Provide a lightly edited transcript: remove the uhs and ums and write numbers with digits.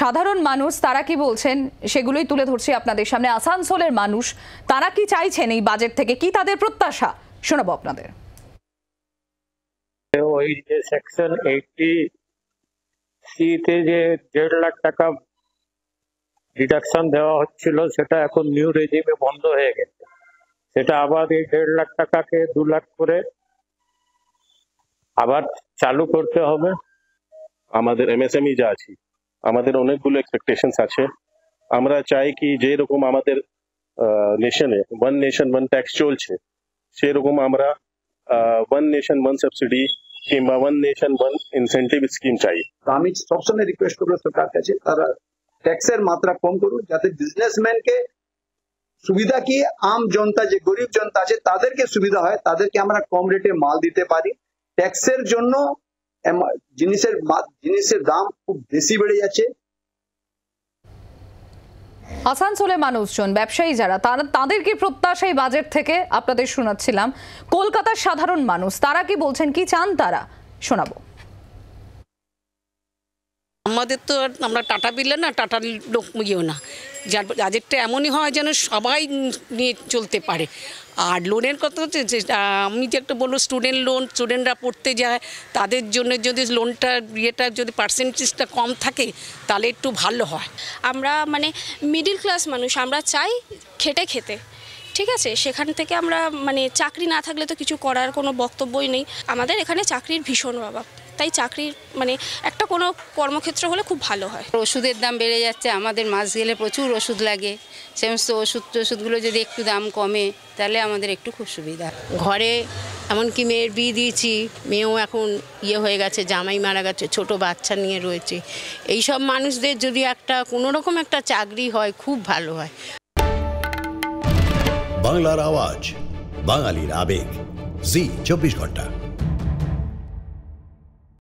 সাধারণ মানুষ তারা কি বলছেন সেগুলোই তুলে ধরছি আপনাদের সামনে। আসানসোলের মানুষ তারা কি চাইছেন এই বাজেট থেকে, কি তাদের প্রত্যাশা, শোনাবো আপনাদের। ওই যে সেকশন 80C তে যে 1.5 লাখ টাকা ডিডাকশন দেওয়া হচ্ছিল সেটা এখন নিউ রেজিমে বন্ধ হয়ে গেছে। সেটা আবার এই 1.5 লাখ টাকাকে 2 লাখ করে আবার চালু করতে হবে। আমাদের এমএসএমই যা আছে, আমাদের অনেকগুলো এক্সপেকটেশনস আছে। আমরা চাই কি যেরকম আমাদের নেশনে ওয়ান নেশন ওয়ান ট্যাক্স চলছে, সেরকম আমরা ওয়ান নেশন ওয়ান সাবসিডি কিংবা one nation one incentive scheme চাই। আমি সবসময় রিকোয়েস্ট করবো সরকার কাছে তারা ট্যাক্সের মাত্রা কম করুন, যাতে বিজনেসম্যানকে সুবিধা কি আম জনতা যে গরিব জনতা আছে তাদেরকে সুবিধা হয়, তাদেরকে আমরা কম রেটে মাল দিতে পারি। ট্যাক্সের জন্য জিনিসের দাম খুব বেশি বেড়ে যাচ্ছে। আসানসোলের মানুষজন, ব্যবসায়ী যারা, তাদের কি প্রত্যাশা এই বাজেট থেকে আপনাদের শোনাচ্ছিলাম। কলকাতার সাধারণ মানুষ তারা কি বলছেন, কি চান তারা, শোনাবো। আমাদের তো আমরা টাটা বিলে না, টাটার লোক ইয়েও না, যার বাজেটটা এমনই হয় যেন সবাই নিয়ে চলতে পারে। আর লোনের কথা হচ্ছে যে আমি যে একটা বলবো স্টুডেন্ট লোন, স্টুডেন্টরা পড়তে যায়, তাদের জন্য যদি লোনটা ইয়েটা যদি পার্সেন্টেজটা কম থাকে তাহলে একটু ভালো হয়। আমরা মানে মিডিল ক্লাস মানুষ, আমরা চাই খেটে খেতে, ঠিক আছে। সেখান থেকে আমরা মানে চাকরি না থাকলে তো কিছু করার কোনো বক্তব্যই নেই। আমাদের এখানে চাকরির ভীষণ অভাব, তাই চাকরির মানে একটা কোনো কর্মক্ষেত্র হলে খুব ভালো হয়। ওষুধের দাম বেড়ে যাচ্ছে, আমাদের মাস গেলে প্রচুর ওষুধ লাগে। সমস্ত ওষুধগুলো যদি একটু দাম কমে তাহলে আমাদের একটু খুব সুবিধা। ঘরে এমনকি মেয়ের বিয়ে দিয়েছি, মেয়েও এখন হয়ে গেছে, জামাই মারা গেছে, ছোট বাচ্চা নিয়ে রয়েছে। এইসব মানুষদের যদি একটা কোনোরকম একটা চাকরি হয় খুব ভালো হয়। বাংলার আওয়াজ, বাঙালির আবেগ, জি 24 ঘন্টা।